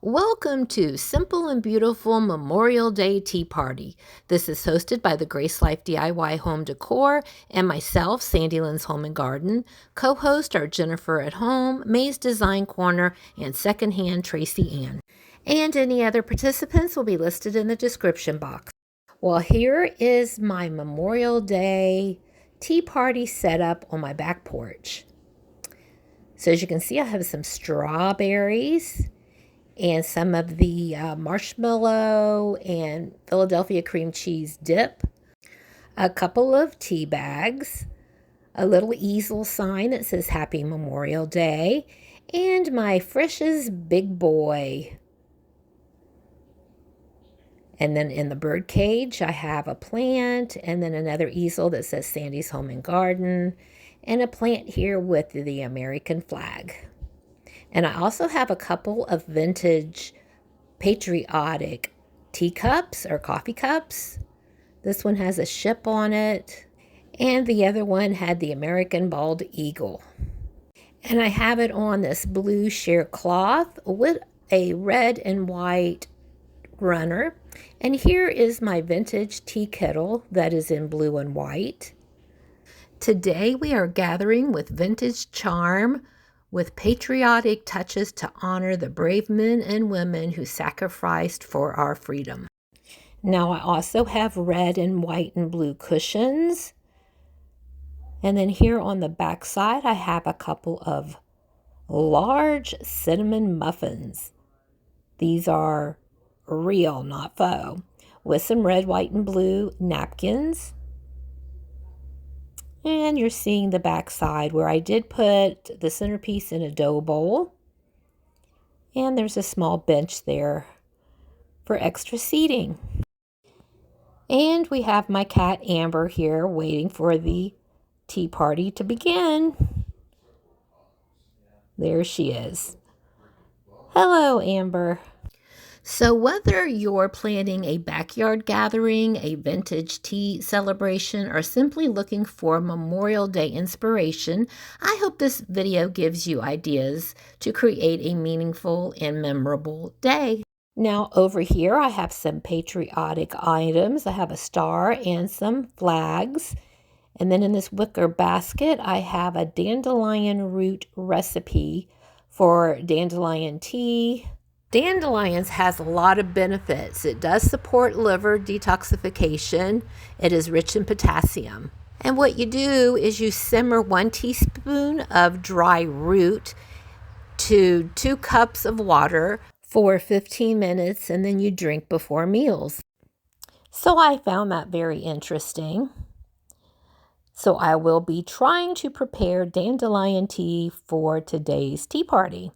Welcome to Simple and Beautiful Memorial Day Tea Party. This is hosted by the Grace Life DIY Home Decor and myself, Sandy Lynn's Home and Garden. Co-host are Jennifer at Home, May's Design Corner, and Secondhand Tracy Ann. And any other participants will be listed in the description box. Well, here is my Memorial Day tea party setup on my back porch. So as you can see, I have some strawberries and some of the marshmallow and Philadelphia cream cheese dip, a couple of tea bags, a little easel sign that says Happy Memorial Day, and my Frisch's Big Boy. And then in the bird cage, I have a plant, and then another easel that says Sandy's Home and Garden, and a plant here with the American flag. And I also have a couple of vintage patriotic teacups or coffee cups. This one has a ship on it, and the other one had the American bald eagle. And I have it on this blue sheer cloth with a red and white runner. And here is my vintage tea kettle that is in blue and white. Today we are gathering with vintage charm with patriotic touches to honor the brave men and women who sacrificed for our freedom. Now I also have red and white and blue cushions. And then here on the back side, I have a couple of large cinnamon muffins. These are real, not faux, with some red, white, and blue napkins. And you're seeing the back side where I did put the centerpiece in a dough bowl. And there's a small bench there for extra seating. And we have my cat Amber here waiting for the tea party to begin. There she is. Hello, Amber. So whether you're planning a backyard gathering, a vintage tea celebration, or simply looking for Memorial Day inspiration, I hope this video gives you ideas to create a meaningful and memorable day. Now over here I have some patriotic items. I have a star and some flags. And then in this wicker basket I have a dandelion root recipe for dandelion tea. Dandelions has a lot of benefits. It does support liver detoxification. It is rich in potassium. And what you do is you simmer 1 teaspoon of dry root to 2 cups of water for 15 minutes, and then you drink before meals. So I found that very interesting. So I will be trying to prepare dandelion tea for today's tea party.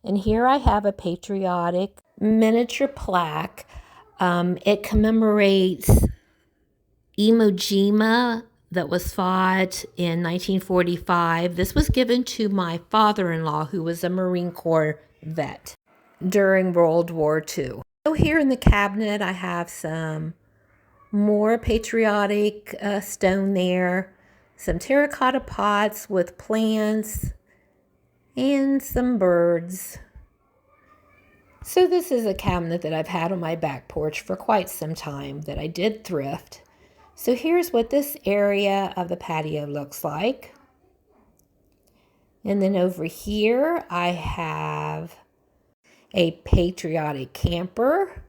And here I have a patriotic miniature plaque. It commemorates Iwo Jima that was fought in 1945. This was given to my father-in-law, who was a Marine Corps vet during World War II. So here in the cabinet, I have some more patriotic stone there, some terracotta pots with plants, and some birds. So this is a cabinet that I've had on my back porch for quite some time that I did thrift. So here's what this area of the patio looks like. And then over here I have a patriotic camper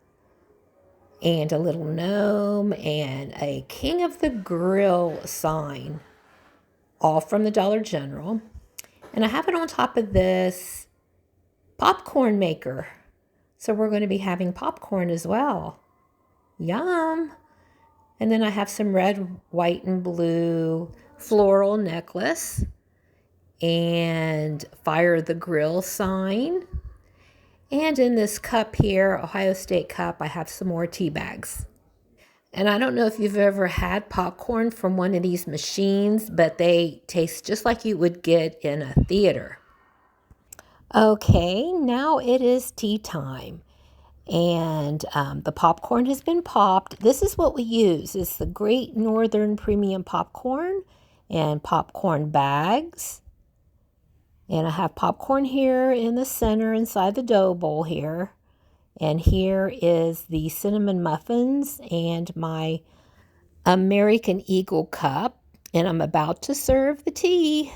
and a little gnome and a King of the Grill sign, all from the Dollar General. And I have it on top of this popcorn maker. So we're going to be having popcorn as well. Yum! And then I have some red, white, and blue floral necklace and Fire the Grill sign. And in this cup here, Ohio State cup, I have some more tea bags. And I don't know if you've ever had popcorn from one of these machines, but they taste just like you would get in a theater. Okay, now it is tea time. And the popcorn has been popped. This is what we use. It's the Great Northern Premium Popcorn and popcorn bags. And I have popcorn here in the center inside the dough bowl here. And here is the cinnamon muffins and my American Eagle cup. And I'm about to serve the tea.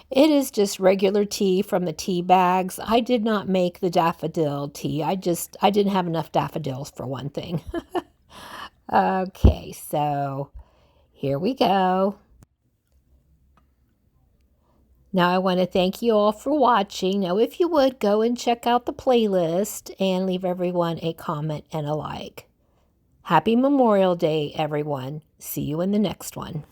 It is just regular tea from the tea bags. I did not make the daffodil tea. I didn't have enough daffodils for one thing. Okay, so here we go. Now I want to thank you all for watching. Now if you would, go and check out the playlist and leave everyone a comment and a like. Happy Memorial Day, everyone. See you in the next one.